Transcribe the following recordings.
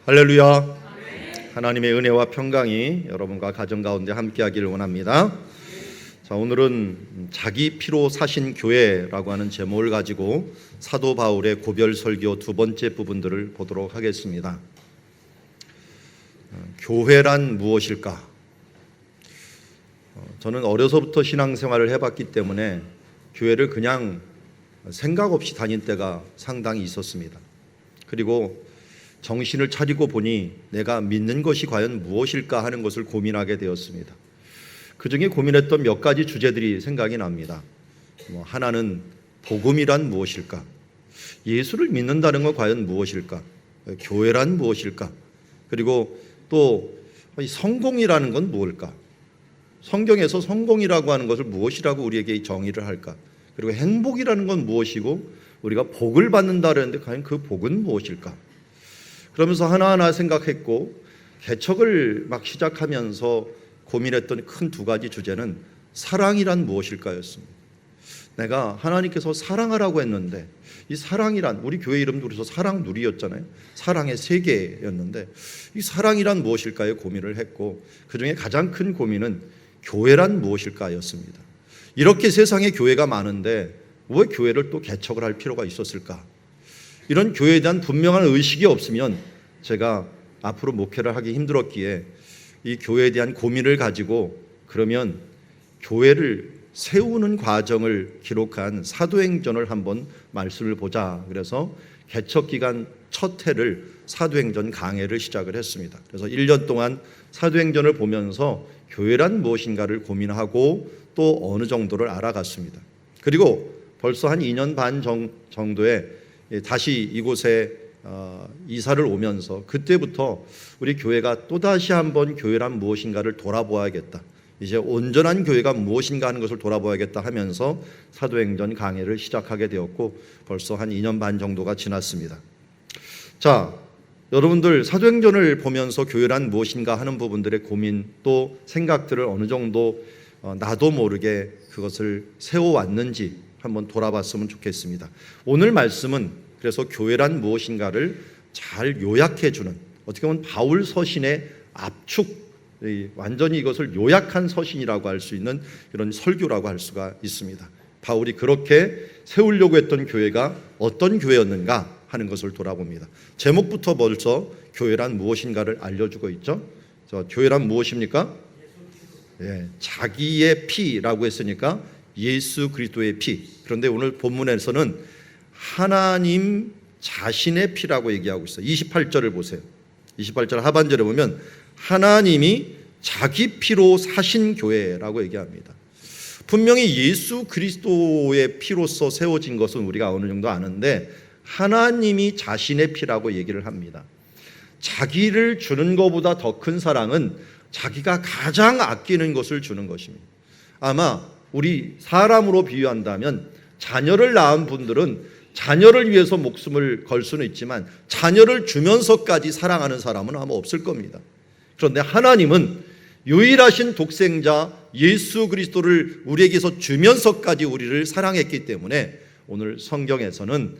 할렐루야. 하나님의 은혜와 평강이 여러분과 가정 가운데 함께하기를 원합니다. 자, 오늘은 자기 피로 사신 교회라고 하는 제목을 가지고 사도 바울의 고별 설교 두 번째 부분들을 보도록 하겠습니다. 교회란 무엇일까? 저는 어려서부터 신앙생활을 해봤기 때문에 교회를 그냥 생각 없이 다닐 때가 상당히 있었습니다. 그리고 정신을 차리고 보니 내가 믿는 것이 과연 무엇일까 하는 것을 고민하게 되었습니다. 그 중에 고민했던 몇 가지 주제들이 생각이 납니다. 하나는 복음이란 무엇일까? 예수를 믿는다는 건 과연 무엇일까? 교회란 무엇일까? 그리고 또 성공이라는 건 무엇일까? 성경에서 성공이라고 하는 것을 무엇이라고 우리에게 정의를 할까? 그리고 행복이라는 건 무엇이고 우리가 복을 받는다는데 과연 그 복은 무엇일까? 그러면서 하나하나 생각했고 개척을 막 시작하면서 고민했던 큰 두 가지 주제는 사랑이란 무엇일까였습니다. 내가 하나님께서 사랑하라고 했는데 이 사랑이란, 우리 교회 이름도 그래서 사랑누리였잖아요. 사랑의 세계였는데 이 사랑이란 무엇일까에 고민을 했고 그 중에 가장 큰 고민은 교회란 무엇일까였습니다. 이렇게 세상에 교회가 많은데 왜 교회를 또 개척을 할 필요가 있었을까? 이런 교회에 대한 분명한 의식이 없으면 제가 앞으로 목회를 하기 힘들었기에 이 교회에 대한 고민을 가지고 그러면 교회를 세우는 과정을 기록한 사도행전을 한번 말씀을 보자. 그래서 개척 기간 첫 해를 사도행전 강해를 시작을 했습니다. 그래서 1년 동안 사도행전을 보면서 교회란 무엇인가를 고민하고 또 어느 정도를 알아갔습니다. 그리고 벌써 한 2년 반 정도에 다시 이곳에 이사를 오면서 그때부터 우리 교회가 또다시 한번 교회란 무엇인가를 돌아보아야겠다. 이제 온전한 교회가 무엇인가 하는 것을 돌아보아야겠다 하면서 사도행전 강해를 시작하게 되었고 벌써 한 2년 반 정도가 지났습니다. 자, 여러분들 사도행전을 보면서 교회란 무엇인가 하는 부분들의 고민 또 생각들을 어느 정도 나도 모르게 그것을 세워왔는지 한번 돌아봤으면 좋겠습니다. 오늘 말씀은 그래서 교회란 무엇인가를 잘 요약해주는, 어떻게 보면 바울 서신의 압축, 완전히 이것을 요약한 서신이라고 할 수 있는 이런 설교라고 할 수가 있습니다. 바울이 그렇게 세우려고 했던 교회가 어떤 교회였는가 하는 것을 돌아봅니다. 제목부터 벌써 교회란 무엇인가를 알려주고 있죠. 교회란 무엇입니까? 자기의 피라고 했으니까 예수 그리스도의 피. 그런데 오늘 본문에서는 하나님 자신의 피라고 얘기하고 있어요. 28절을 보세요. 28절 하반절에 보면 하나님이 자기 피로 사신 교회라고 얘기합니다. 분명히 예수 그리스도의 피로서 세워진 것은 우리가 어느 정도 아는데 하나님이 자신의 피라고 얘기를 합니다. 자기를 주는 것보다 더 큰 사랑은 자기가 가장 아끼는 것을 주는 것입니다. 아마 우리 사람으로 비유한다면 자녀를 낳은 분들은 자녀를 위해서 목숨을 걸 수는 있지만 자녀를 주면서까지 사랑하는 사람은 아마 없을 겁니다. 그런데 하나님은 유일하신 독생자 예수 그리스도를 우리에게서 주면서까지 우리를 사랑했기 때문에 오늘 성경에서는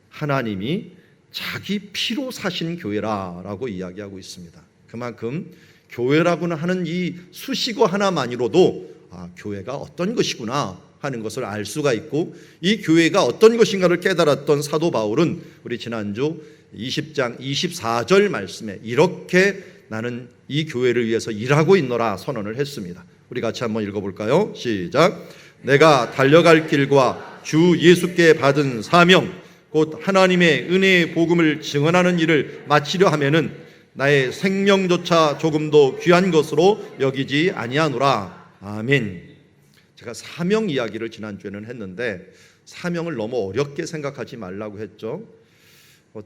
하나님이 자기 피로 사신 교회라고 이야기하고 있습니다. 그만큼 교회라고는 하는 이 수식어 하나만으로도 교회가 어떤 것이구나 하는 것을 알 수가 있고 이 교회가 어떤 것인가를 깨달았던 사도 바울은 우리 지난주 20장 24절 말씀에 이렇게 나는 이 교회를 위해서 일하고 있노라 선언을 했습니다. 우리 같이 한번 읽어볼까요? 시작. 내가 달려갈 길과 주 예수께 받은 사명 곧 하나님의 은혜의 복음을 증언하는 일을 마치려 하면은 나의 생명조차 조금도 귀한 것으로 여기지 아니하노라. 아멘. 제가 사명 이야기를 지난주에는 했는데 사명을 너무 어렵게 생각하지 말라고 했죠.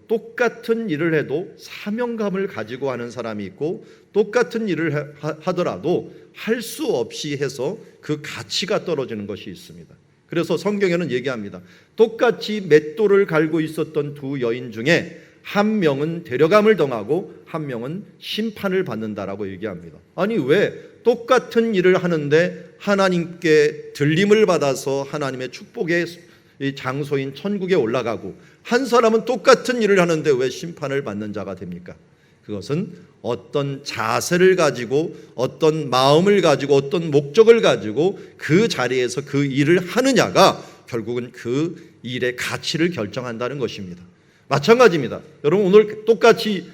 똑같은 일을 해도 사명감을 가지고 하는 사람이 있고 똑같은 일을 하더라도 할 수 없이 해서 그 가치가 떨어지는 것이 있습니다. 그래서 성경에는 얘기합니다. 똑같이 맷돌을 갈고 있었던 두 여인 중에 한 명은 데려감을 당하고 한 명은 심판을 받는다라고 얘기합니다. 아니 왜 똑같은 일을 하는데 하나님께 들림을 받아서 하나님의 축복의 장소인 천국에 올라가고 한 사람은 똑같은 일을 하는데 왜 심판을 받는 자가 됩니까? 그것은 어떤 자세를 가지고 어떤 마음을 가지고 어떤 목적을 가지고 그 자리에서 그 일을 하느냐가 결국은 그 일의 가치를 결정한다는 것입니다. 마찬가지입니다. 여러분, 오늘 똑같이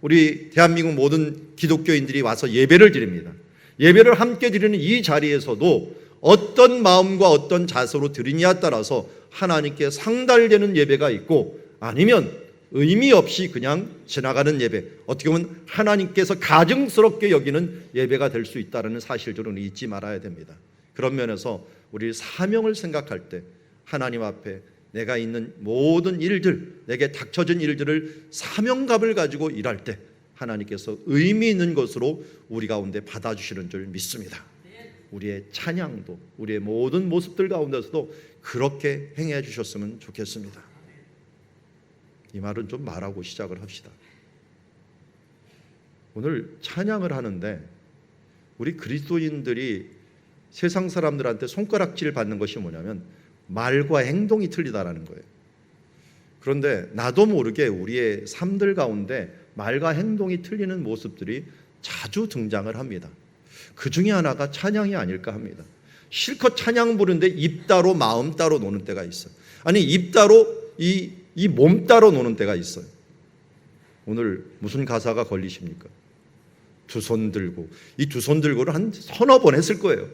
우리 대한민국 모든 기독교인들이 와서 예배를 드립니다. 예배를 함께 드리는 이 자리에서도 어떤 마음과 어떤 자세로 드리냐에 따라서 하나님께 상달되는 예배가 있고, 아니면 의미 없이 그냥 지나가는 예배, 어떻게 보면 하나님께서 가증스럽게 여기는 예배가 될 수 있다는 사실들은 잊지 말아야 됩니다. 그런 면에서 우리 사명을 생각할 때 하나님 앞에 내가 있는 모든 일들, 내게 닥쳐진 일들을 사명감을 가지고 일할 때 하나님께서 의미 있는 것으로 우리 가운데 받아주시는 줄 믿습니다. 우리의 찬양도, 우리의 모든 모습들 가운데서도 그렇게 행해 주셨으면 좋겠습니다. 이 말은 좀 말하고 시작을 합시다. 오늘 찬양을 하는데 우리 그리스도인들이 세상 사람들한테 손가락질 받는 것이 뭐냐면 말과 행동이 틀리다라는 거예요. 그런데 나도 모르게 우리의 삶들 가운데 말과 행동이 틀리는 모습들이 자주 등장을 합니다. 그 중에 하나가 찬양이 아닐까 합니다. 실컷 찬양 부르는데 입 따로 마음 따로 노는 때가 있어요. 아니, 입 따로 이 몸 따로 노는 때가 있어요. 오늘 무슨 가사가 걸리십니까? 두 손 들고, 이 두 손 들고를 한 서너 번 했을 거예요.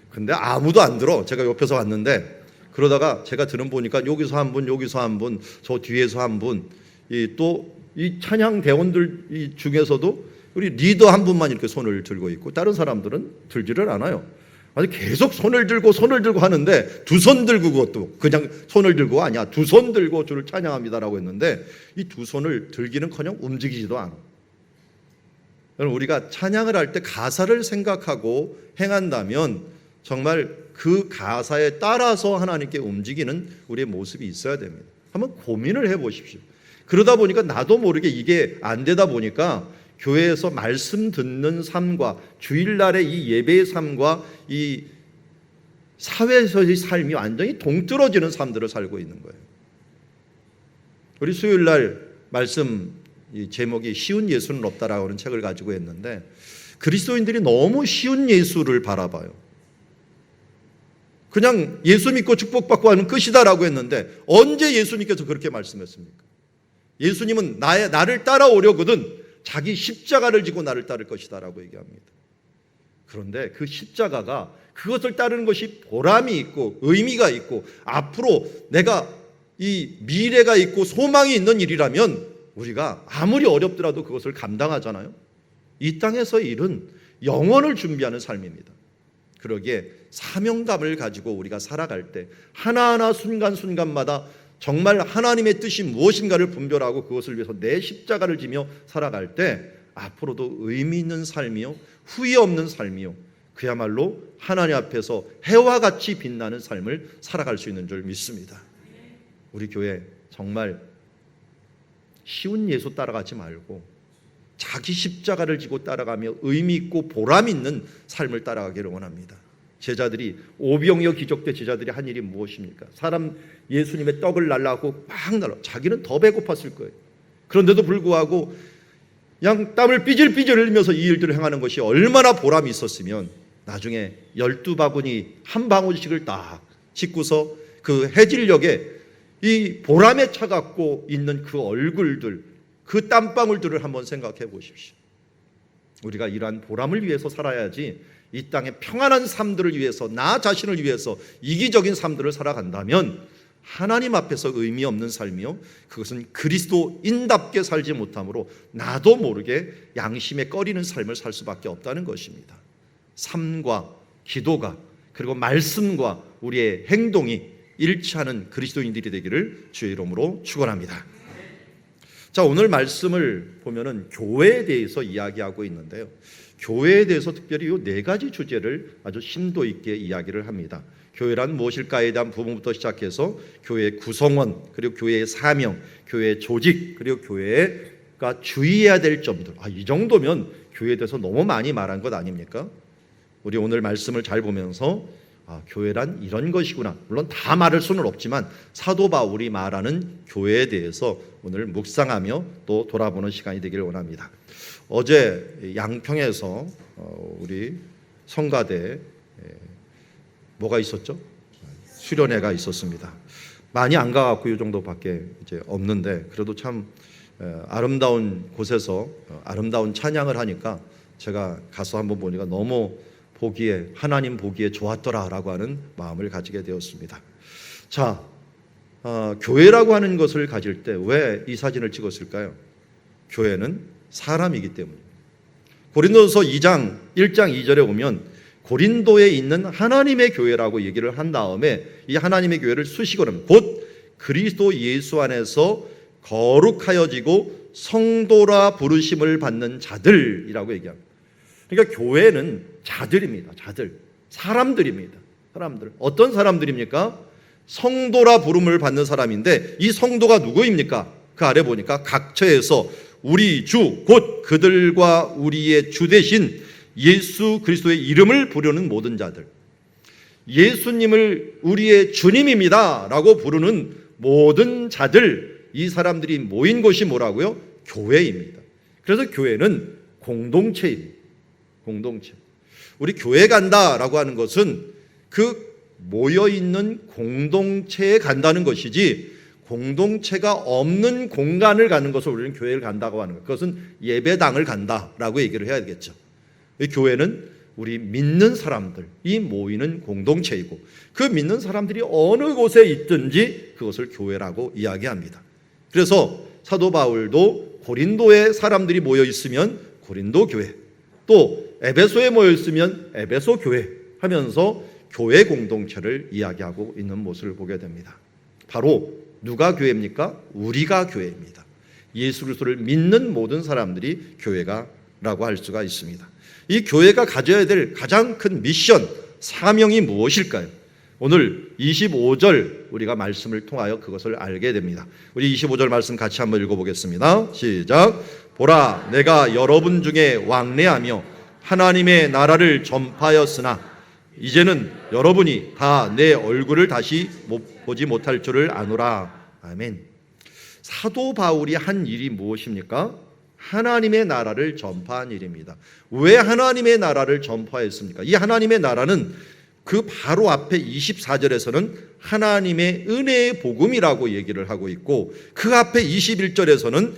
근데 아무도 안 들어. 제가 옆에서 왔는데, 그러다가 제가 들은 보니까 여기서 한 분, 여기서 한 분, 저 뒤에서 한 분, 또 이 찬양 대원들 중에서도 우리 리더 한 분만 이렇게 손을 들고 있고 다른 사람들은 들지를 않아요. 아니, 계속 손을 들고 하는데 두 손 들고, 그것도 그냥 손을 들고 아니야, 두 손 들고 주를 찬양합니다라고 했는데 이 두 손을 들기는커녕 움직이지도 않아. 여러분, 우리가 찬양을 할 때 가사를 생각하고 행한다면 정말 그 가사에 따라서 하나님께 움직이는 우리의 모습이 있어야 됩니다. 한번 고민을 해보십시오. 그러다 보니까 나도 모르게 이게 안 되다 보니까 교회에서 말씀 듣는 삶과 주일날의 이 예배의 삶과 이 사회에서의 삶이 완전히 동떨어지는 삶들을 살고 있는 거예요. 우리 수요일날 말씀 제목이 쉬운 예수는 없다라고 하는 책을 가지고 했는데 그리스도인들이 너무 쉬운 예수를 바라봐요. 그냥 예수 믿고 축복받고 하는 끝이다라고 했는데 언제 예수님께서 그렇게 말씀했습니까? 예수님은 나를 따라오려거든 자기 십자가를 지고 나를 따를 것이다라고 얘기합니다. 그런데 그 십자가가 그것을 따르는 것이 보람이 있고 의미가 있고 앞으로 내가 이 미래가 있고 소망이 있는 일이라면 우리가 아무리 어렵더라도 그것을 감당하잖아요. 이 땅에서의 일은 영원을 준비하는 삶입니다. 그러기에 사명감을 가지고 우리가 살아갈 때 하나하나 순간순간마다 정말 하나님의 뜻이 무엇인가를 분별하고 그것을 위해서 내 십자가를 지며 살아갈 때 앞으로도 의미 있는 삶이요, 후회 없는 삶이요, 그야말로 하나님 앞에서 해와 같이 빛나는 삶을 살아갈 수 있는 줄 믿습니다. 우리 교회 정말 쉬운 예수 따라가지 말고 자기 십자가를 지고 따라가며 의미 있고 보람 있는 삶을 따라가기를 원합니다. 제자들이 오병이어 기적 때 제자들이 한 일이 무엇입니까? 사람 예수님의 떡을 날라고 막 날라. 자기는 더 배고팠을 거예요. 그런데도 불구하고 그냥 땀을 삐질삐질 흘리면서 이 일들을 행하는 것이 얼마나 보람이 있었으면 나중에 12바구니 한 방울씩을 딱 짓고서 그 해질녘에 이 보람에 차갑고 있는 그 얼굴들, 그 땀방울들을 한번 생각해 보십시오. 우리가 이러한 보람을 위해서 살아야지 이 땅의 평안한 삶들을 위해서 나 자신을 위해서 이기적인 삶들을 살아간다면 하나님 앞에서 의미 없는 삶이요, 그것은 그리스도인답게 살지 못함으로 나도 모르게 양심에 꺼리는 삶을 살 수밖에 없다는 것입니다. 삶과 기도가 그리고 말씀과 우리의 행동이 일치하는 그리스도인들이 되기를 주의 이름으로 축원합니다. 자, 오늘 말씀을 보면은 교회에 대해서 이야기하고 있는데요. 교회에 대해서 특별히 이 네 가지 주제를 아주 심도 있게 이야기를 합니다. 교회란 무엇일까에 대한 부분부터 시작해서 교회의 구성원, 그리고 교회의 사명, 교회의 조직, 그리고 교회가 주의해야 될 점들. 이 정도면 교회에 대해서 너무 많이 말한 것 아닙니까? 우리 오늘 말씀을 잘 보면서 교회란 이런 것이구나. 물론 다 말할 수는 없지만 사도 바울이 말하는 교회에 대해서 오늘 묵상하며 또 돌아보는 시간이 되기를 원합니다. 어제 양평에서 우리 성가대 뭐가 있었죠? 수련회가 있었습니다. 많이 안 가갖고 이 정도밖에 이제 없는데 그래도 참 아름다운 곳에서 아름다운 찬양을 하니까 제가 가서 한번 보니까 너무 하나님 보기에 좋았더라라고 하는 마음을 가지게 되었습니다. 자, 교회라고 하는 것을 가질 때 왜 이 사진을 찍었을까요? 교회는 사람이기 때문입니다. 고린도서 2장 1장 2절에 보면 고린도에 있는 하나님의 교회라고 얘기를 한 다음에 이 하나님의 교회를 수식어는 곧 그리스도 예수 안에서 거룩하여지고 성도라 부르심을 받는 자들이라고 얘기합니다. 그러니까 교회는 자들입니다. 자들, 사람들입니다. 사람들. 어떤 사람들입니까? 성도라 부름을 받는 사람인데 이 성도가 누구입니까? 그 아래 보니까 각처에서 우리 주 곧 그들과 우리의 주 대신 예수 그리스도의 이름을 부르는 모든 자들, 예수님을 우리의 주님입니다 라고 부르는 모든 자들, 이 사람들이 모인 곳이 뭐라고요? 교회입니다. 그래서 교회는 공동체입니다. 공동체. 우리 교회 간다라고 하는 것은 그 모여있는 공동체에 간다는 것이지 공동체가 없는 공간을 가는 것을 우리는 교회를 간다고 하는 것. 그것은 예배당을 간다라고 얘기를 해야 되겠죠. 이 교회는 우리 믿는 사람들이 모이는 공동체이고 그 믿는 사람들이 어느 곳에 있든지 그것을 교회라고 이야기합니다. 그래서 사도 바울도 고린도에 사람들이 모여 있으면 고린도 교회, 또 에베소에 모여 있으면 에베소 교회 하면서 교회 공동체를 이야기하고 있는 모습을 보게 됩니다. 바로 누가 교회입니까? 우리가 교회입니다. 예수 그리스도를 믿는 모든 사람들이 교회가라고 할 수가 있습니다. 이 교회가 가져야 될 가장 큰 미션, 사명이 무엇일까요? 오늘 25절 우리가 말씀을 통하여 그것을 알게 됩니다. 우리 25절 말씀 같이 한번 읽어보겠습니다. 시작. 보라, 내가 여러분 중에 왕래하며 하나님의 나라를 전파하였으나 이제는 여러분이 다 내 얼굴을 다시 보지 못할 줄을 아노라. 아멘. 사도 바울이 한 일이 무엇입니까? 하나님의 나라를 전파한 일입니다. 왜 하나님의 나라를 전파했습니까? 이 하나님의 나라는 그 바로 앞에 24절에서는 하나님의 은혜의 복음이라고 얘기를 하고 있고 그 앞에 21절에서는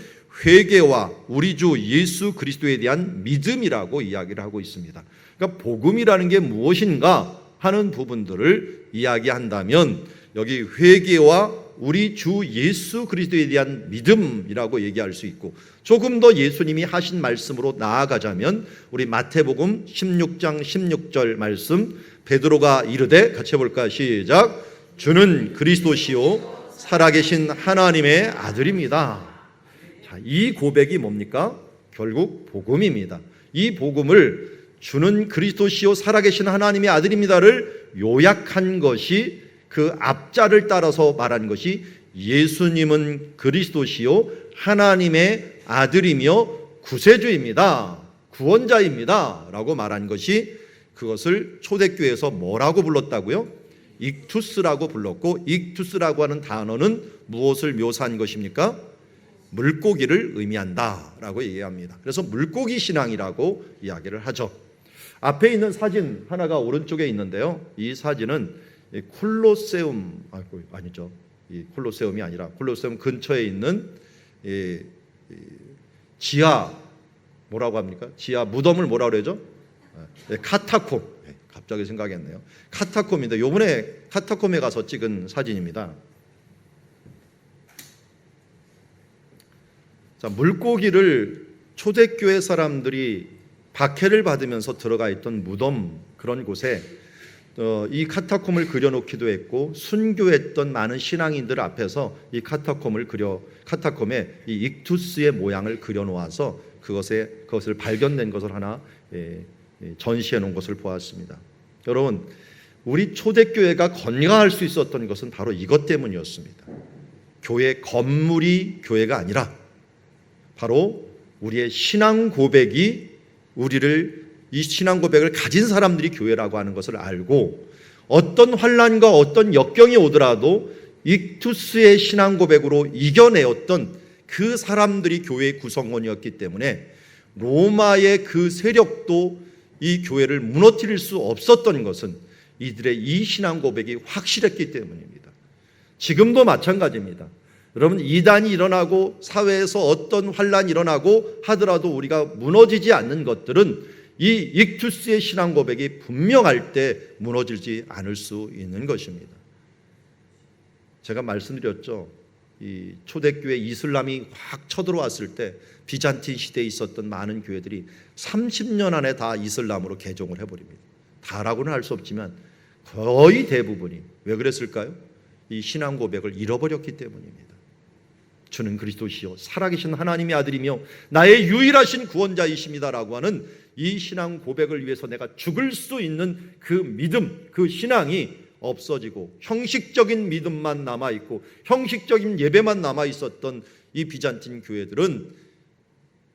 회개와 우리 주 예수 그리스도에 대한 믿음이라고 이야기를 하고 있습니다. 그러니까 복음이라는 게 무엇인가 하는 부분들을 이야기한다면 여기 회개와 우리 주 예수 그리스도에 대한 믿음이라고 얘기할 수 있고 조금 더 예수님이 하신 말씀으로 나아가자면 우리 마태복음 16장 16절 말씀 베드로가 이르되 같이 해볼까? 시작. 주는 그리스도시요 살아계신 하나님의 아들입니다. 자, 이 고백이 뭡니까? 결국 복음입니다. 이 복음을 주는 그리스도시요 살아계신 하나님의 아들입니다를 요약한 것이 그 앞자를 따라서 말한 것이 예수님은 그리스도시요 하나님의 아들이며 구세주입니다. 구원자입니다 라고 말한 것이 그것을 초대교회에서 뭐라고 불렀다고요? 익투스라고 불렀고 익투스라고 하는 단어는 무엇을 묘사한 것입니까? 물고기를 의미한다 라고 얘기합니다. 그래서 물고기 신앙이라고 이야기를 하죠. 앞에 있는 사진 하나가 오른쪽에 있는데요. 이 사진은 콜로세움 아니죠. 이 콜로세움이 아니라 콜로세움 근처에 있는 지하 뭐라고 합니까? 지하 무덤을 뭐라고 그러죠? 카타콤. 갑자기 생각이 안 나요. 카타콤인데 요번에 카타콤에 가서 찍은 사진입니다. 자, 물고기를 초대교회 사람들이 박해를 받으면서 들어가 있던 무덤 그런 곳에 이 카타콤을 그려놓기도 했고 순교했던 많은 신앙인들 앞에서 이 카타콤에 이 익투스의 모양을 그려놓아서 그것을 발견된 것을 하나 전시해 놓은 것을 보았습니다. 여러분, 우리 초대교회가 건강할 수 있었던 것은 바로 이것 때문이었습니다. 교회 건물이 교회가 아니라 바로 우리의 신앙 고백이 이 신앙 고백을 가진 사람들이 교회라고 하는 것을 알고 어떤 환난과 어떤 역경이 오더라도 익투스의 신앙 고백으로 이겨내었던 그 사람들이 교회의 구성원이었기 때문에 로마의 그 세력도 이 교회를 무너뜨릴 수 없었던 것은 이들의 이 신앙 고백이 확실했기 때문입니다. 지금도 마찬가지입니다. 여러분, 이단이 일어나고 사회에서 어떤 환란이 일어나고 하더라도 우리가 무너지지 않는 것들은 이 익투스의 신앙 고백이 분명할 때 무너지지 않을 수 있는 것입니다. 제가 말씀드렸죠. 이 초대교회 이슬람이 확 쳐들어왔을 때 비잔틴 시대에 있었던 많은 교회들이 30년 안에 다 이슬람으로 개종을 해버립니다. 다라고는 할 수 없지만 거의 대부분이. 왜 그랬을까요? 이 신앙 고백을 잃어버렸기 때문입니다. 주는 그리스도시요 살아계신 하나님의 아들이며 나의 유일하신 구원자이십니다라고 하는 이 신앙 고백을 위해서 내가 죽을 수 있는 그 믿음, 그 신앙이 없어지고 형식적인 믿음만 남아있고 형식적인 예배만 남아있었던 이 비잔틴 교회들은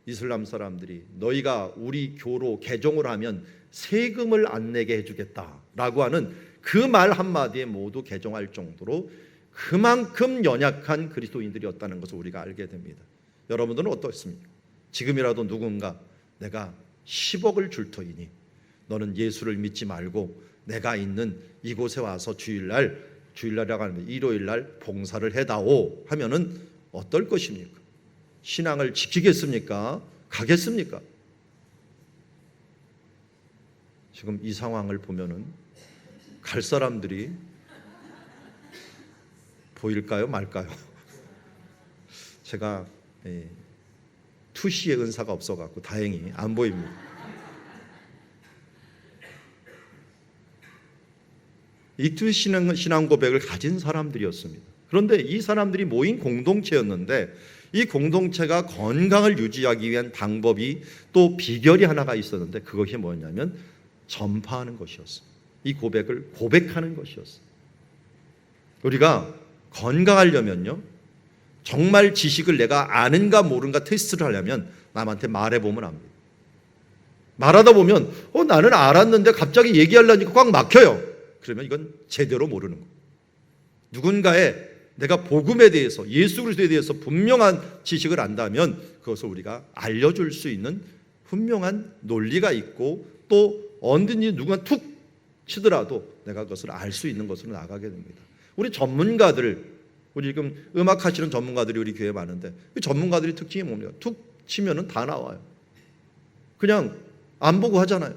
이슬람 사람들이 너희가 우리 교로 개종을 하면 세금을 안 내게 해주겠다라고 하는 그 말 한마디에 모두 개종할 정도로 그만큼 연약한 그리스도인들이었다는 것을 우리가 알게 됩니다. 여러분들은 어떻습니까? 지금이라도 누군가 내가 10억을 줄 터이니 너는 예수를 믿지 말고 내가 있는 이곳에 와서 주일날이라고 하면 일요일날 봉사를 해다오 하면은 어떨 것입니까? 신앙을 지키겠습니까? 가겠습니까? 지금 이 상황을 보면은 갈 사람들이 보일까요? 말까요? 제가 투시의 은사가 없어갖고 다행히 안 보입니다. 익투스 신앙 고백을 가진 사람들이었습니다. 그런데 이 사람들이 모인 공동체였는데 이 공동체가 건강을 유지하기 위한 방법이 또 비결이 하나가 있었는데 그것이 뭐냐면 전파하는 것이었어요. 이 고백을 고백하는 것이었어요. 우리가 건강하려면요, 정말 지식을 내가 아는가 모르는가 테스트를 하려면 남한테 말해보면 압니다. 말하다 보면 나는 알았는데 갑자기 얘기하려니까 꽉 막혀요. 그러면 이건 제대로 모르는 거예요. 누군가의 내가 복음에 대해서 예수 그리스도에 대해서 분명한 지식을 안다면 그것을 우리가 알려줄 수 있는 분명한 논리가 있고 또 언제든지 누군가 툭 치더라도 내가 그것을 알 수 있는 것으로 나가게 됩니다. 우리 전문가들, 우리 지금 음악 하시는 전문가들이 우리 교회에 많은데 그 전문가들이 특징이 뭡니까? 툭 치면은 다 나와요. 그냥 안 보고 하잖아요.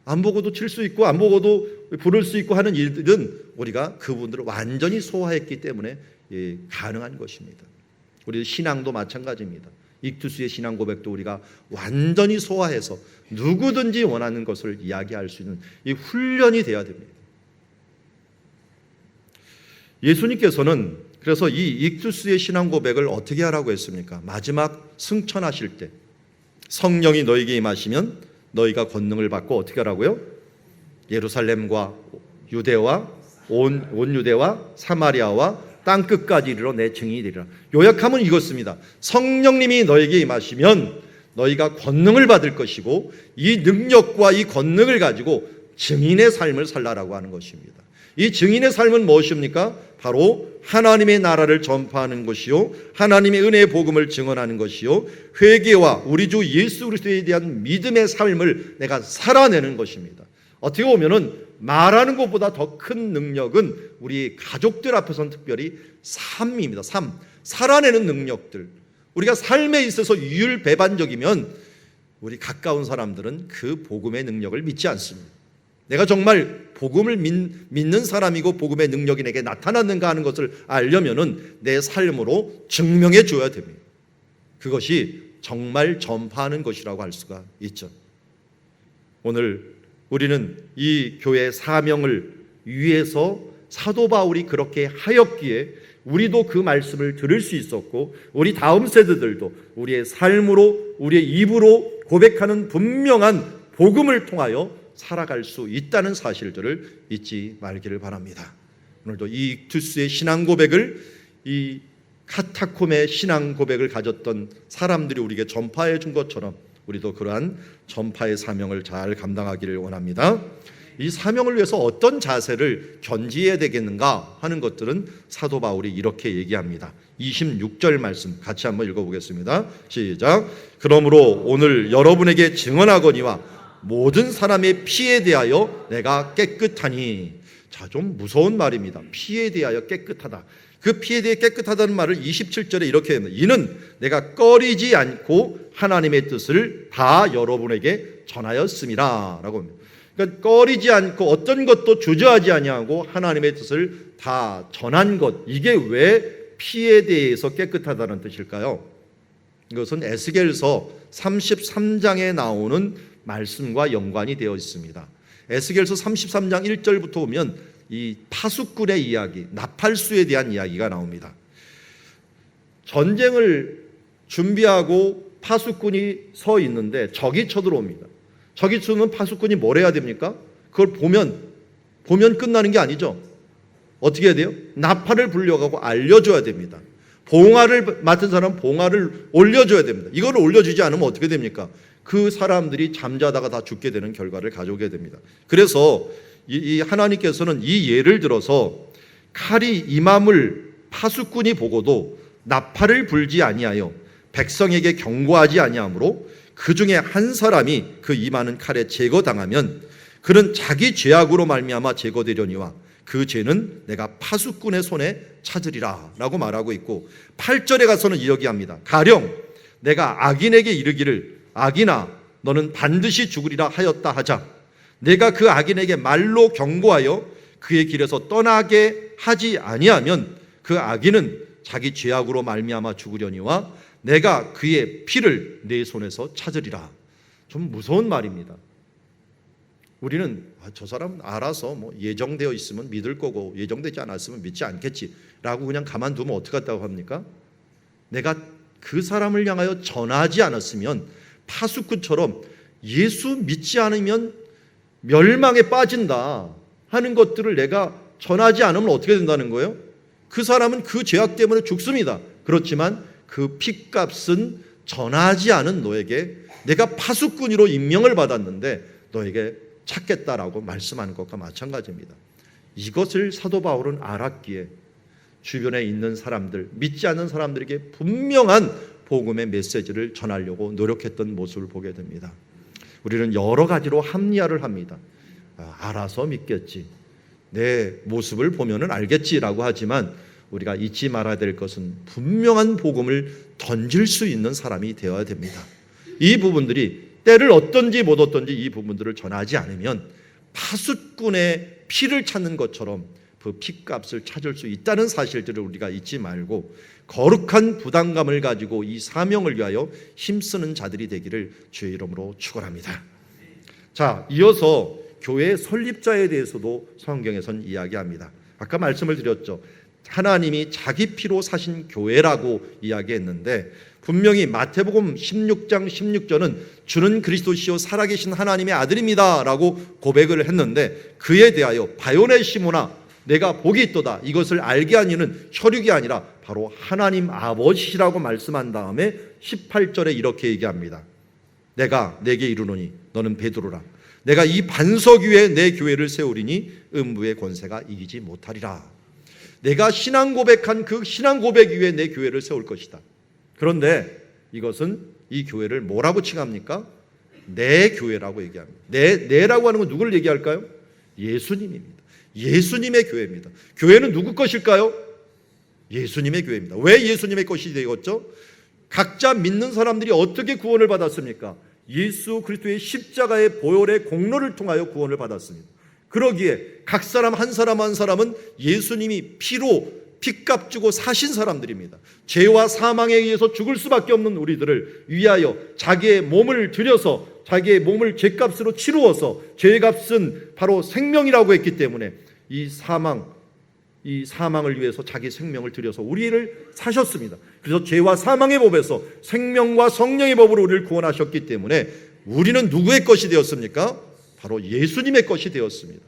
안 보고도 칠 수 있고 안 보고도 부를 수 있고 하는 일들은 우리가 그분들을 완전히 소화했기 때문에 가능한 것입니다. 우리 신앙도 마찬가지입니다. 익투스의 신앙 고백도 우리가 완전히 소화해서 누구든지 원하는 것을 이야기할 수 있는 이 훈련이 돼야 됩니다. 예수님께서는 그래서 이 익투스의 신앙 고백을 어떻게 하라고 했습니까? 마지막 승천하실 때 성령이 너에게 임하시면 너희가 권능을 받고 어떻게 하라고요? 예루살렘과 유대와 온 유대와 사마리아와 땅 끝까지 이르러 내 증인이 되리라. 요약하면 이것입니다. 성령님이 너에게 임하시면 너희가 권능을 받을 것이고 이 능력과 이 권능을 가지고 증인의 삶을 살라라고 하는 것입니다. 이 증인의 삶은 무엇입니까? 바로 하나님의 나라를 전파하는 것이요, 하나님의 은혜의 복음을 증언하는 것이요, 회개와 우리 주 예수 그리스도에 대한 믿음의 삶을 내가 살아내는 것입니다. 어떻게 보면은 말하는 것보다 더 큰 능력은 우리 가족들 앞에서는 특별히 삶입니다. 삶, 살아내는 능력들. 우리가 삶에 있어서 유율배반적이면 우리 가까운 사람들은 그 복음의 능력을 믿지 않습니다. 내가 정말 복음을 믿는 사람이고 복음의 능력이 내게 나타났는가 하는 것을 알려면은 내 삶으로 증명해 줘야 됩니다. 그것이 정말 전파하는 것이라고 할 수가 있죠. 오늘 우리는 이 교회의 사명을 위해서 사도 바울이 그렇게 하였기에 우리도 그 말씀을 들을 수 있었고 우리 다음 세대들도 우리의 삶으로 우리의 입으로 고백하는 분명한 복음을 통하여 살아갈 수 있다는 사실들을 잊지 말기를 바랍니다. 오늘도 이 익투스의 신앙 고백을 이 카타콤의 신앙 고백을 가졌던 사람들이 우리에게 전파해 준 것처럼 우리도 그러한 전파의 사명을 잘 감당하기를 원합니다. 이 사명을 위해서 어떤 자세를 견지해야 되겠는가 하는 것들은 사도 바울이 이렇게 얘기합니다. 26절 말씀 같이 한번 읽어보겠습니다. 시작. 그러므로 오늘 여러분에게 증언하거니와 모든 사람의 피에 대하여 내가 깨끗하니. 자, 좀 무서운 말입니다. 피에 대하여 깨끗하다. 그 피에 대해 깨끗하다는 말을 27절에 이렇게 합니다. 이는 내가 꺼리지 않고 하나님의 뜻을 다 여러분에게 전하였음이라 라고 합니다. 그러니까 꺼리지 않고 어떤 것도 주저하지 아니하고 하나님의 뜻을 다 전한 것, 이게 왜 피에 대해서 깨끗하다는 뜻일까요? 이것은 에스겔서 33장에 나오는 말씀과 연관이 되어 있습니다. 에스겔서 33장 1절부터 보면 이 파수꾼의 이야기, 나팔수에 대한 이야기가 나옵니다. 전쟁을 준비하고 파수꾼이 서 있는데 적이 쳐들어옵니다. 적이 쳐들어오면 파수꾼이 뭘 해야 됩니까? 그걸 보면 끝나는 게 아니죠. 어떻게 해야 돼요? 나팔을 불려가고 알려줘야 됩니다. 봉화를 맡은 사람은 봉화를 올려줘야 됩니다. 이걸 올려주지 않으면 어떻게 됩니까? 그 사람들이 잠자다가 다 죽게 되는 결과를 가져오게 됩니다. 그래서 이 하나님께서는 이 예를 들어서 칼이 임함을 파수꾼이 보고도 나팔을 불지 아니하여 백성에게 경고하지 아니하므로 그 중에 한 사람이 그 임하는 칼에 제거당하면 그는 자기 죄악으로 말미암아 제거되려니와 그 죄는 내가 파수꾼의 손에 찾으리라 라고 말하고 있고, 8절에 가서는 이렇게 합니다. 가령 내가 악인에게 이르기를 악인아 너는 반드시 죽으리라 하였다 하자 내가 그 악인에게 말로 경고하여 그의 길에서 떠나게 하지 아니하면 그 악인은 자기 죄악으로 말미암아 죽으려니와 내가 그의 피를 내 손에서 찾으리라. 좀 무서운 말입니다. 우리는 저 사람은 알아서 뭐 예정되어 있으면 믿을 거고 예정되지 않았으면 믿지 않겠지라고 그냥 가만두면 어떡하다고 합니까? 내가 그 사람을 향하여 전하지 않았으면 파수꾼처럼 예수 믿지 않으면 멸망에 빠진다 하는 것들을 내가 전하지 않으면 어떻게 된다는 거예요? 그 사람은 그 죄악 때문에 죽습니다. 그렇지만 그 핏값은 전하지 않은 너에게 내가 파수꾼으로 임명을 받았는데 너에게 찾겠다라고 말씀하는 것과 마찬가지입니다. 이것을 사도 바울은 알았기에 주변에 있는 사람들, 믿지 않는 사람들에게 분명한 복음의 메시지를 전하려고 노력했던 모습을 보게 됩니다. 우리는 여러 가지로 합리화를 합니다. 알아서 믿겠지, 내 모습을 보면은 알겠지라고 하지만 우리가 잊지 말아야 될 것은 분명한 복음을 던질 수 있는 사람이 되어야 됩니다. 이 부분들이 때를 얻든지 못 얻든지 이 부분들을 전하지 않으면 파수꾼의 피를 찾는 것처럼 그 핏값을 찾을 수 있다는 사실들을 우리가 잊지 말고 거룩한 부담감을 가지고 이 사명을 위하여 힘쓰는 자들이 되기를 주의 이름으로 축원합니다. 자, 이어서 교회 설립자에 대해서도 성경에선 이야기합니다. 아까 말씀을 드렸죠. 하나님이 자기 피로 사신 교회라고 이야기했는데 분명히 마태복음 16장 16절은 주는 그리스도시요 살아계신 하나님의 아들입니다 라고 고백을 했는데 그에 대하여 바요네 시모나 내가 복이 있도다 이것을 알게 한 이는 혈육이 아니라 바로 하나님 아버지시라고 말씀한 다음에 18절에 이렇게 얘기합니다. 내가 내게 이르노니 너는 베드로라 내가 이 반석 위에 내 교회를 세우리니 음부의 권세가 이기지 못하리라. 내가 신앙 고백한 그 신앙 고백 위에 내 교회를 세울 것이다. 그런데 이것은 이 교회를 뭐라고 칭합니까? 내 교회라고 얘기합니다. 내라고 하는 건 누구를 얘기할까요? 예수님입니다. 예수님의 교회입니다. 교회는 누구 것일까요? 예수님의 교회입니다. 왜 예수님의 것이 되었죠? 각자 믿는 사람들이 어떻게 구원을 받았습니까? 예수 그리스도의 십자가의 보혈의 공로를 통하여 구원을 받았습니다. 그러기에 각 사람 한 사람 한 사람은 예수님이 피로 핏값 주고 사신 사람들입니다. 죄와 사망에 의해서 죽을 수밖에 없는 우리들을 위하여 자기의 몸을 들여서 자기의 몸을 죄값으로 치루어서 죄값은 바로 생명이라고 했기 때문에 이 사망을 위해서 자기 생명을 들여서 우리를 사셨습니다. 그래서 죄와 사망의 법에서 생명과 성령의 법으로 우리를 구원하셨기 때문에 우리는 누구의 것이 되었습니까? 바로 예수님의 것이 되었습니다.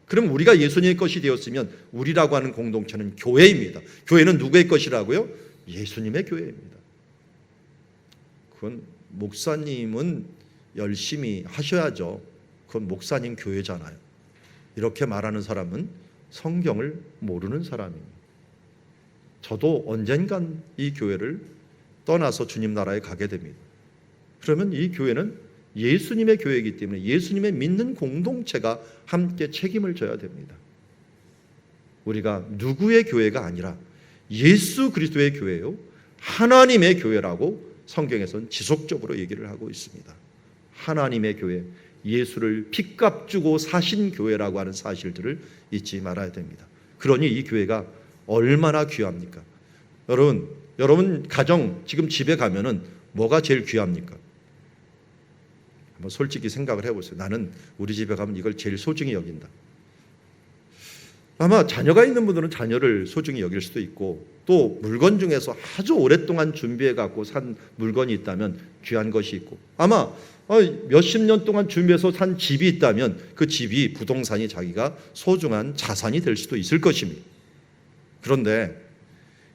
그럼 우리가 예수님의 것이 되었으면 우리라고 하는 공동체는 교회입니다. 교회는 누구의 것이라고요? 예수님의 교회입니다. 그건 목사님은 열심히 하셔야죠. 그건 목사님 교회잖아요. 이렇게 말하는 사람은 성경을 모르는 사람입니다. 저도 언젠간 이 교회를 떠나서 주님 나라에 가게 됩니다. 그러면 이 교회는 예수님의 교회이기 때문에 예수님의 믿는 공동체가 함께 책임을 져야 됩니다. 우리가 누구의 교회가 아니라 예수 그리스도의 교회요, 하나님의 교회라고 성경에서는 지속적으로 얘기를 하고 있습니다. 하나님의 교회, 예수를 핏값 주고 사신 교회라고 하는 사실들을 잊지 말아야 됩니다. 그러니 이 교회가 얼마나 귀합니까? 여러분 가정 지금 집에 가면은 뭐가 제일 귀합니까? 한번 솔직히 생각을 해보세요. 나는 우리 집에 가면 이걸 제일 소중히 여긴다. 아마 자녀가 있는 분들은 자녀를 소중히 여길 수도 있고, 또 물건 중에서 아주 오랫동안 준비해 갖고 산 물건이 있다면 귀한 것이 있고, 아마 몇십 년 동안 준비해서 산 집이 있다면 그 집이 부동산이 자기가 소중한 자산이 될 수도 있을 것입니다. 그런데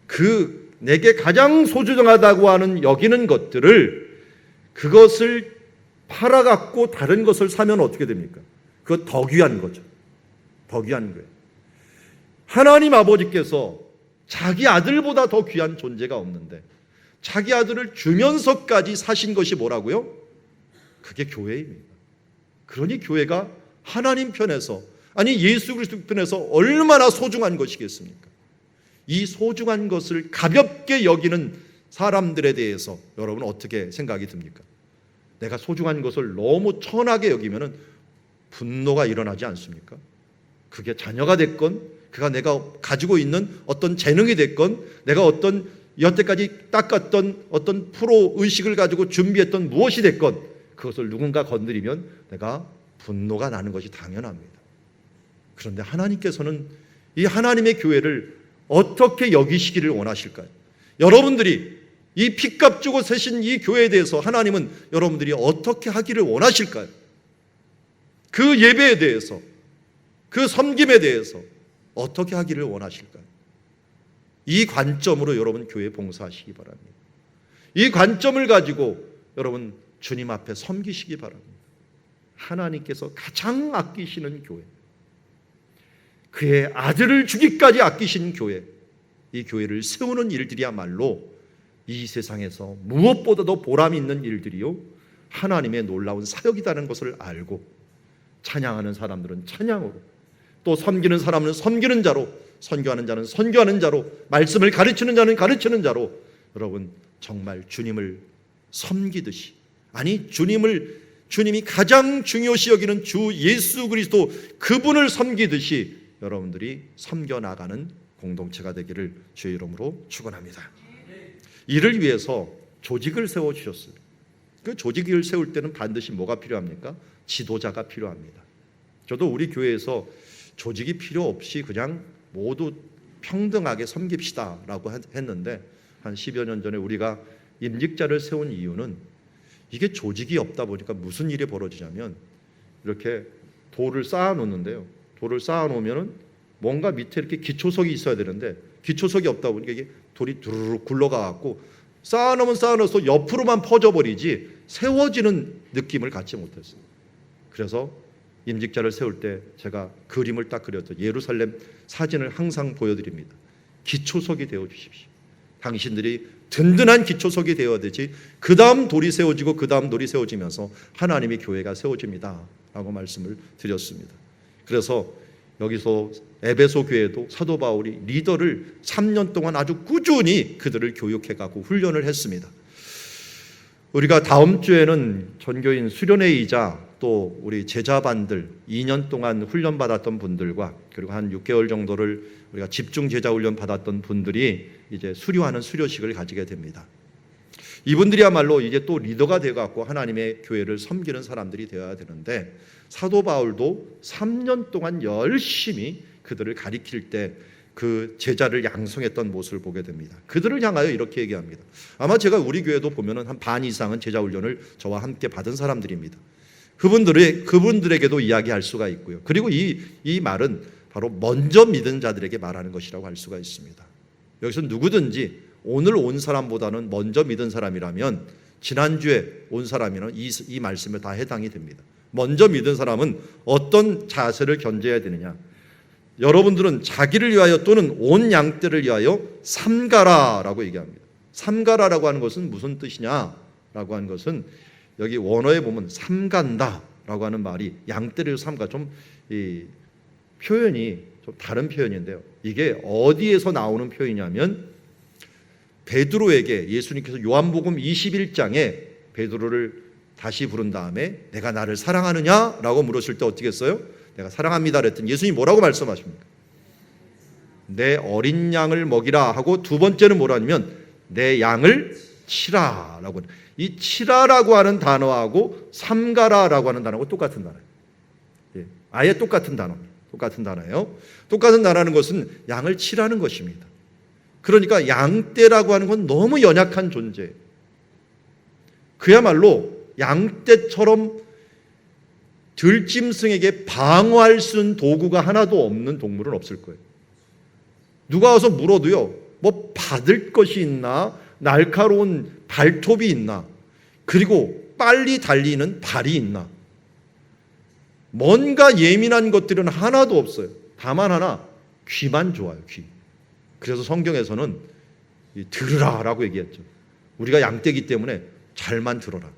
그 내게 가장 소중하다고 하는 여기는 것들을, 그것을 팔아갖고 다른 것을 사면 어떻게 됩니까? 그거 더 귀한 거죠. 더 귀한 거예요. 하나님 아버지께서 자기 아들보다 더 귀한 존재가 없는데 자기 아들을 주면서까지 사신 것이 뭐라고요? 그게 교회입니다. 그러니 교회가 하나님 편에서, 아니 예수 그리스도 편에서 얼마나 소중한 것이겠습니까? 이 소중한 것을 가볍게 여기는 사람들에 대해서 여러분 어떻게 생각이 듭니까? 내가 소중한 것을 너무 천하게 여기면 분노가 일어나지 않습니까? 그게 자녀가 됐건, 그가 내가 가지고 있는 어떤 재능이 됐건, 내가 어떤 여태까지 닦았던 어떤 프로 의식을 가지고 준비했던 무엇이 됐건, 그것을 누군가 건드리면 내가 분노가 나는 것이 당연합니다. 그런데 하나님께서는 이 하나님의 교회를 어떻게 여기시기를 원하실까요? 여러분들이 이 핏값 주고 세신 이 교회에 대해서 하나님은 여러분들이 어떻게 하기를 원하실까요? 그 예배에 대해서, 그 섬김에 대해서 어떻게 하기를 원하실까요? 이 관점으로 여러분 교회 봉사하시기 바랍니다. 이 관점을 가지고 여러분 주님 앞에 섬기시기 바랍니다. 하나님께서 가장 아끼시는 교회, 그의 아들을 주기까지 아끼신 교회, 이 교회를 세우는 일들이야말로 이 세상에서 무엇보다도 보람 있는 일들이요, 하나님의 놀라운 사역이라는 것을 알고, 찬양하는 사람들은 찬양으로, 또 섬기는 사람은 섬기는 자로, 선교하는 자는 선교하는 자로, 말씀을 가르치는 자는 가르치는 자로, 여러분 정말 주님을 섬기듯이, 아니 주님이 가장 중요시 여기는 주 예수 그리스도, 그분을 섬기듯이 여러분들이 섬겨나가는 공동체가 되기를 주의 이름으로 축원합니다. 이를 위해서 조직을 세워주셨어요. 그 조직을 세울 때는 반드시 뭐가 필요합니까? 지도자가 필요합니다. 저도 우리 교회에서 조직이 필요 없이 그냥 모두 평등하게 섬깁시다 라고 했는데, 한 10여 년 전에 우리가 임직자를 세운 이유는 이게 조직이 없다 보니까 무슨 일이 벌어지냐면, 이렇게 돌을 쌓아 놓는데요, 돌을 쌓아 놓으면 뭔가 밑에 이렇게 기초석이 있어야 되는데 기초석이 없다 보니까 이게 돌이 두루룩 굴러가 갖고 쌓아놓으면 쌓아놓아서 옆으로만 퍼져버리지 세워지는 느낌을 갖지 못했어요. 그래서 임직자를 세울 때 제가 그림을 딱 그렸죠. 예루살렘 사진을 항상 보여드립니다. 기초석이 되어 주십시오. 당신들이 든든한 기초석이 되어야 되지, 그 다음 돌이 세워지고 그 다음 돌이 세워지면서 하나님의 교회가 세워집니다 라고 말씀을 드렸습니다. 그래서 여기서 에베소 교회도 사도 바울이 리더를 3년 동안 아주 꾸준히 그들을 교육해가고 훈련을 했습니다. 우리가 다음 주에는 전교인 수련회이자 또 우리 제자반들 2년 동안 훈련받았던 분들과, 그리고 한 6개월 정도를 우리가 집중 제자 훈련 받았던 분들이 이제 수료하는 수료식을 가지게 됩니다. 이분들이야말로 이제 또 리더가 되어갖고 하나님의 교회를 섬기는 사람들이 되어야 되는데, 사도 바울도 3년 동안 열심히 그들을 가리킬 때 그 제자를 양성했던 모습을 보게 됩니다. 그들을 향하여 이렇게 얘기합니다. 아마 제가 우리 교회도 보면은 한 반 이상은 제자 훈련을 저와 함께 받은 사람들입니다. 그분들에게도 이야기할 수가 있고요. 그리고 이 말은 바로 먼저 믿은 자들에게 말하는 것이라고 할 수가 있습니다. 여기서 누구든지 오늘 온 사람보다는 먼저 믿은 사람이라면, 지난주에 온 사람이면 이 말씀에 다 해당이 됩니다. 먼저 믿은 사람은 어떤 자세를 견져야 되느냐? 여러분들은 자기를 위하여 또는 온 양떼를 위하여 삼가라라고 얘기합니다. 삼가라라고 하는 것은 무슨 뜻이냐라고 하는 것은 여기 원어에 보면 삼간다라고 하는 말이 양떼를 삼가, 이 표현이 좀 다른 표현인데요. 이게 어디에서 나오는 표현이냐면 베드로에게 예수님께서 요한복음 21장에 베드로를 다시 부른 다음에 내가 나를 사랑하느냐라고 물었을 때 어떻게 했어요? 내가 사랑합니다 그랬더니 예수님이 뭐라고 말씀하십니까? 내 어린 양을 먹이라 하고 두 번째는 뭐라냐면 내 양을 치라라고. 이 치라라고 하는 단어하고 삼가라라고 하는 단어하고 똑같은 단어예요. 예, 아예 똑같은 단어입니다. 똑같은 단어예요. 똑같은 단어라는 것은 양을 치라는 것입니다. 그러니까 양떼라고 하는 건 너무 연약한 존재. 그야말로 양떼처럼 들짐승에게 방어할 수 있는 도구가 하나도 없는 동물은 없을 거예요. 누가 와서 물어도요, 뭐 받을 것이 있나, 날카로운 발톱이 있나, 그리고 빨리 달리는 발이 있나, 뭔가 예민한 것들은 하나도 없어요. 다만 하나, 귀만 좋아요. 귀. 그래서 성경에서는 들으라라고 얘기했죠. 우리가 양떼기 때문에 잘만 들어라.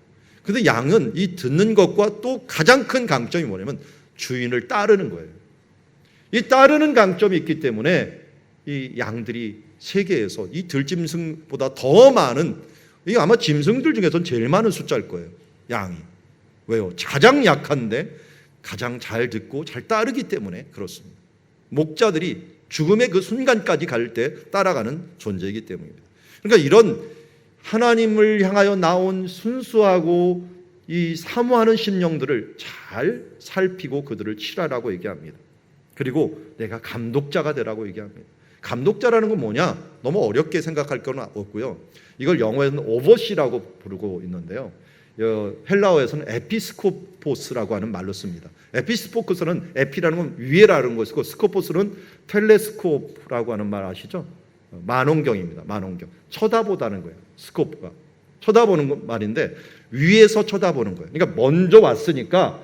근데 양은 이 듣는 것과 또 가장 큰 강점이 뭐냐면 주인을 따르는 거예요. 이 따르는 강점이 있기 때문에 이 양들이 세계에서 이 들짐승보다 더 많은, 이게 아마 짐승들 중에서는 제일 많은 숫자일 거예요. 양이. 왜요? 가장 약한데 가장 잘 듣고 잘 따르기 때문에 그렇습니다. 목자들이 죽음의 그 순간까지 갈 때 따라가는 존재이기 때문입니다. 그러니까 이런 하나님을 향하여 나온 순수하고 이 사모하는 심령들을 잘 살피고 그들을 치라라고 얘기합니다. 그리고 내가 감독자가 되라고 얘기합니다. 감독자라는 건 뭐냐? 너무 어렵게 생각할 건 없고요. 이걸 영어에는 오버시라고 부르고 있는데요. 헬라어에서는 에피스코포스라고 하는 말로 씁니다. 에피스코포스는 에피라는 건 위에라는 것이고 스코포스는 텔레스코프라고 하는 말 아시죠? 만원경입니다. 만원경. 쳐다보다는 거예요. 스코프가. 쳐다보는 말인데 위에서 쳐다보는 거예요. 그러니까 먼저 왔으니까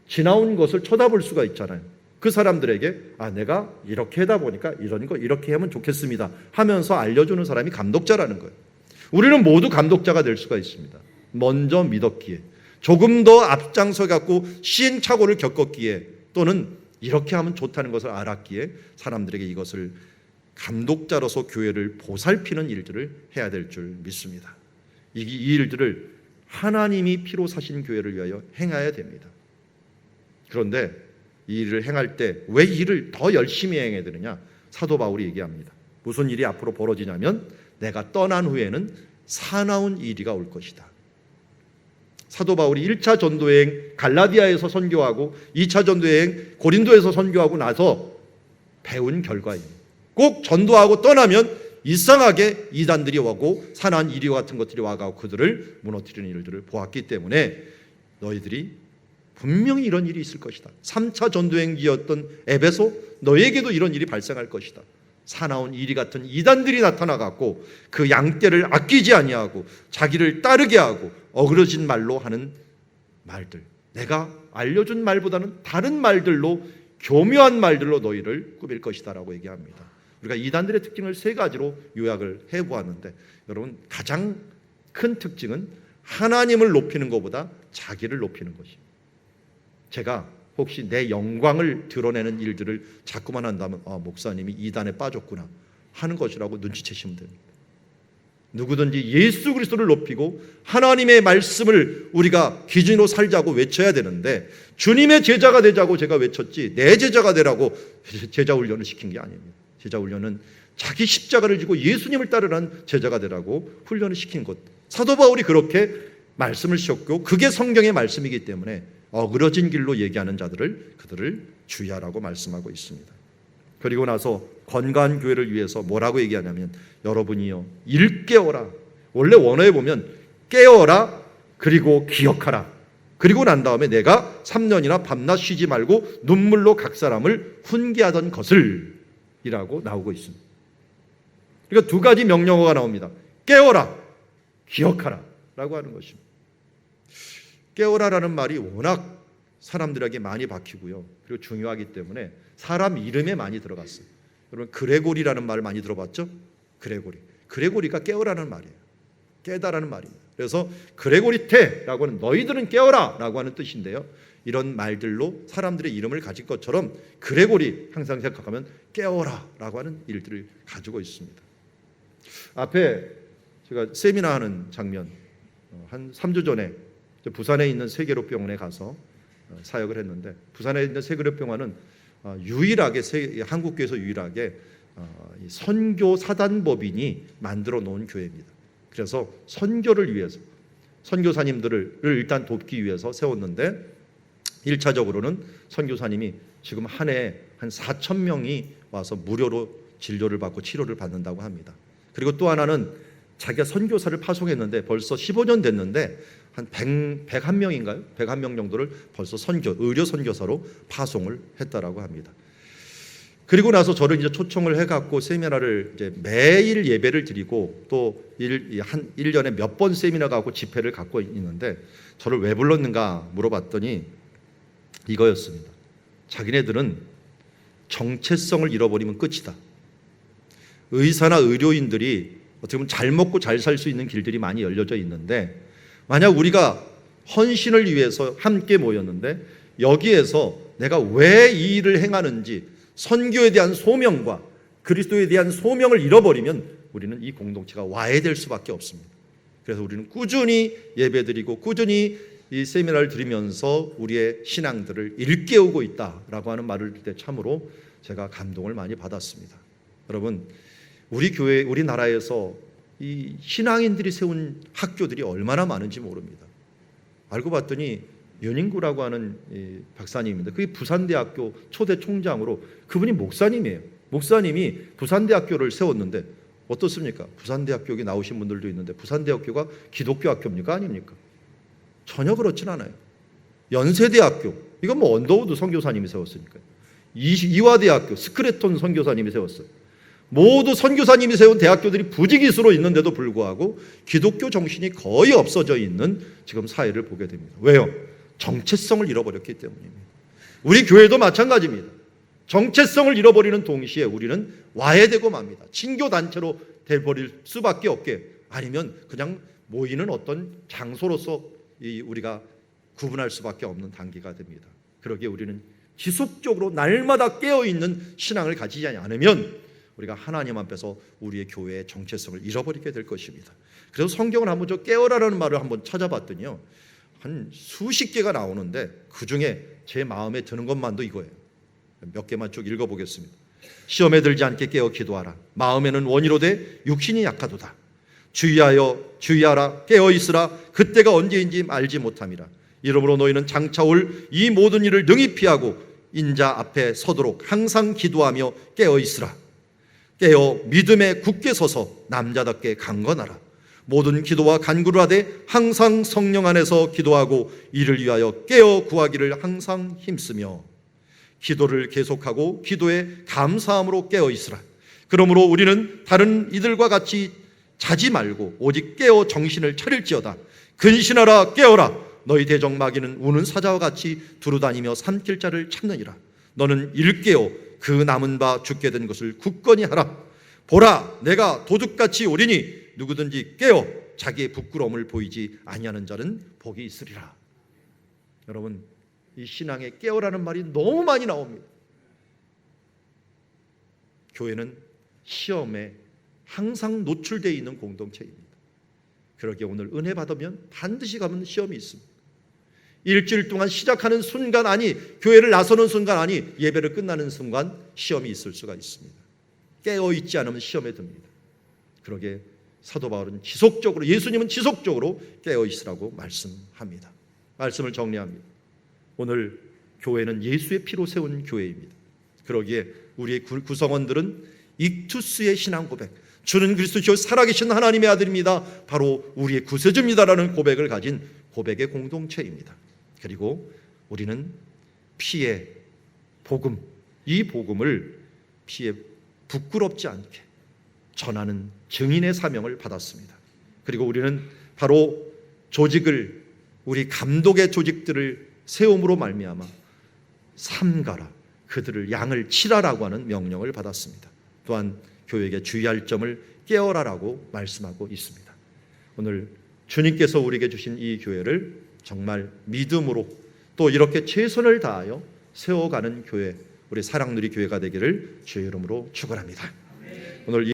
지나온 것을 쳐다볼 수가 있잖아요. 그 사람들에게 내가 이렇게 하다 보니까 이런 거 이렇게 하면 좋겠습니다 하면서 알려주는 사람이 감독자라는 거예요. 우리는 모두 감독자가 될 수가 있습니다. 먼저 믿었기에, 조금 더 앞장서 갖고 시행착오를 겪었기에, 또는 이렇게 하면 좋다는 것을 알았기에 사람들에게 이것을 감독자로서 교회를 보살피는 일들을 해야 될 줄 믿습니다. 이 일들을 하나님이 피로 사신 교회를 위하여 행해야 됩니다. 그런데 이 일을 행할 때 왜 일을 더 열심히 행해야 되느냐? 사도 바울이 얘기합니다. 무슨 일이 앞으로 벌어지냐면 내가 떠난 후에는 사나운 일이가 올 것이다. 사도 바울이 1차 전도여행 갈라디아에서 선교하고 2차 전도여행 고린도에서 선교하고 나서 배운 결과입니다. 꼭 전도하고 떠나면 이상하게 이단들이 오고 사나운 이리와 같은 것들이 와가고 그들을 무너뜨리는 일들을 보았기 때문에 너희들이 분명히 이런 일이 있을 것이다. 3차 전도행기였던 에베소, 너에게도 이런 일이 발생할 것이다. 사나운 이리 같은 이단들이 나타나갖고 그 양떼를 아끼지 아니하고 자기를 따르게 하고 어그러진 말로 하는 말들, 내가 알려준 말보다는 다른 말들로, 교묘한 말들로 너희를 꾸밀 것이다 라고 얘기합니다. 우리가 이단들의 특징을 세 가지로 요약을 해보았는데, 여러분 가장 큰 특징은 하나님을 높이는 것보다 자기를 높이는 것입니다. 제가 혹시 내 영광을 드러내는 일들을 자꾸만 한다면 목사님이 이단에 빠졌구나 하는 것이라고 눈치채시면 됩니다. 누구든지 예수 그리스도를 높이고 하나님의 말씀을 우리가 기준으로 살자고 외쳐야 되는데, 주님의 제자가 되자고 제가 외쳤지 내 제자가 되라고 제자 훈련을 시킨 게 아닙니다. 제자 훈련은 자기 십자가를 지고 예수님을 따르라는 제자가 되라고 훈련을 시킨 것. 사도 바울이 그렇게 말씀을 주셨고 그게 성경의 말씀이기 때문에 어그러진 길로 얘기하는 그들을 주의하라고 말씀하고 있습니다. 그리고 나서 건강한 교회를 위해서 뭐라고 얘기하냐면 여러분이요 일깨어라. 원래 원어에 보면 깨어라 그리고 기억하라. 그리고 난 다음에 내가 3년이나 밤낮 쉬지 말고 눈물로 각 사람을 훈계하던 것을 이라고 나오고 있습니다. 그러니까 두 가지 명령어가 나옵니다. 깨어라, 기억하라 라고 하는 것입니다. 깨어라라는 말이 워낙 사람들에게 많이 박히고요. 그리고 중요하기 때문에 사람 이름에 많이 들어갔어요. 여러분 그레고리라는 말을 많이 들어봤죠? 그레고리가 깨어라는 말이에요. 깨다라는 말입니다. 그래서 그레고리테라고 하는 너희들은 깨어라라고 하는 뜻인데요. 이런 말들로 사람들의 이름을 가질 것처럼 그레고리 항상 생각하면 깨어라라고 하는 일들을 가지고 있습니다. 앞에 제가 세미나 하는 장면, 한 3주 전에 부산에 있는 세계로병원에 가서 사역을 했는데, 부산에 있는 세계로병원은 유일하게 한국교회에서 유일하게 선교 사단법인이 만들어 놓은 교회입니다. 그래서 선교를 위해서 선교사님들을 일단 돕기 위해서 세웠는데, 1차적으로는 선교사님이 지금 한 해에 한 4,000명이 와서 무료로 진료를 받고 치료를 받는다고 합니다. 그리고 또 하나는 자기가 선교사를 파송했는데 벌써 15년 됐는데 한 101명인가요? 101명 정도를 벌써 의료 선교사로 파송을 했다라고 합니다. 그리고 나서 저를 이제 초청을 해갖고 세미나를 이제 매일 예배를 드리고 또 1년에 몇 번 세미나 가고 집회를 갖고 있는데, 저를 왜 불렀는가 물어봤더니 이거였습니다. 자기네들은 정체성을 잃어버리면 끝이다. 의사나 의료인들이 어떻게 보면 잘 먹고 잘 살 수 있는 길들이 많이 열려져 있는데, 만약 우리가 헌신을 위해서 함께 모였는데 여기에서 내가 왜 이 일을 행하는지 선교에 대한 소명과 그리스도에 대한 소명을 잃어버리면 우리는 이 공동체가 와해될 수밖에 없습니다. 그래서 우리는 꾸준히 예배드리고 꾸준히 이 세미나를 들으면서 우리의 신앙들을 일깨우고 있다라고 하는 말을 들을 때 참으로 제가 감동을 많이 받았습니다. 여러분, 우리 교회, 우리나라에서 이 신앙인들이 세운 학교들이 얼마나 많은지 모릅니다. 알고 봤더니 윤인구라고 하는 박사님입니다. 그게 부산대학교 초대 총장으로, 그분이 목사님이에요. 목사님이 부산대학교를 세웠는데 어떻습니까? 부산대학교 여기 나오신 분들도 있는데 부산대학교가 기독교 학교입니까? 아닙니까? 전혀 그렇진 않아요. 연세대학교, 이건 뭐 언더우드 선교사님이 세웠으니까요. 이화대학교 스크래톤 선교사님이 세웠어요. 모두 선교사님이 세운 대학교들이 부지기수로 있는데도 불구하고 기독교 정신이 거의 없어져 있는 지금 사회를 보게 됩니다. 왜요? 정체성을 잃어버렸기 때문입니다. 우리 교회도 마찬가지입니다. 정체성을 잃어버리는 동시에 우리는 와해되고 맙니다. 친교단체로 돼버릴 수밖에 없게, 아니면 그냥 모이는 어떤 장소로서 우리가 구분할 수밖에 없는 단계가 됩니다. 그러기에 우리는 지속적으로 날마다 깨어있는 신앙을 가지지 않으면 우리가 하나님 앞에서 우리의 교회의 정체성을 잃어버리게 될 것입니다. 그래서 성경을 한번 저 깨어라라는 말을 한번 찾아봤더니요, 한 수십 개가 나오는데 그 중에 제 마음에 드는 것만도 이거예요. 몇 개만 쭉 읽어보겠습니다. 시험에 들지 않게 깨어 기도하라. 마음에는 원이로되 육신이 약하도다. 주의하라. 깨어 있으라. 그때가 언제인지 알지 못함이라. 이러므로 너희는 장차 올 이 모든 일을 능히 피하고 인자 앞에 서도록 항상 기도하며 깨어 있으라. 깨어 믿음에 굳게 서서 남자답게 강건하라. 모든 기도와 간구를 하되 항상 성령 안에서 기도하고 이를 위하여 깨어 구하기를 항상 힘쓰며 기도를 계속하고 기도에 감사함으로 깨어 있으라. 그러므로 우리는 다른 이들과 같이 자지 말고 오직 깨어 정신을 차릴지어다. 근신하라. 깨어라. 너희 대적 마귀는 우는 사자와 같이 두루다니며 삼킬 자를 찾느니라. 너는 일깨어 그 남은 바 죽게 된 것을 굳건히 하라. 보라, 내가 도둑같이 오리니 누구든지 깨어 자기의 부끄러움을 보이지 아니하는 자는 복이 있으리라. 여러분, 이 신앙에 깨어라는 말이 너무 많이 나옵니다. 교회는 시험에 항상 노출되어 있는 공동체입니다. 그러기에 오늘 은혜 받으면 반드시 가면 시험이 있습니다. 일주일 동안 시작하는 순간, 아니 교회를 나서는 순간, 아니 예배를 끝나는 순간 시험이 있을 수가 있습니다. 깨어있지 않으면 시험에 듭니다. 그러기에 사도 바울은 지속적으로, 예수님은 지속적으로 깨어있으라고 말씀합니다. 말씀을 정리합니다. 오늘 교회는 예수의 피로 세운 교회입니다. 그러기에 우리의 구성원들은 익투스의 신앙 고백, 주는 그리스도시요 살아계신 하나님의 아들입니다, 바로 우리의 구세주입니다라는 고백을 가진 고백의 공동체입니다. 그리고 우리는 피의 복음, 이 복음을 피에 부끄럽지 않게 전하는 증인의 사명을 받았습니다. 그리고 우리는 바로 조직을, 우리 감독의 조직들을 세움으로 말미암아 삼가라, 그들을 양을 치라라고 하는 명령을 받았습니다. 또한 교회에게 주의할 점을 깨어라라고 말씀하고 있습니다. 오늘 주님께서 우리에게 주신 이 교회를 정말 믿음으로 또 이렇게 최선을 다하여 세워가는 교회, 우리 사랑누리 교회가 되기를 주의 이름으로 축원합니다. 오늘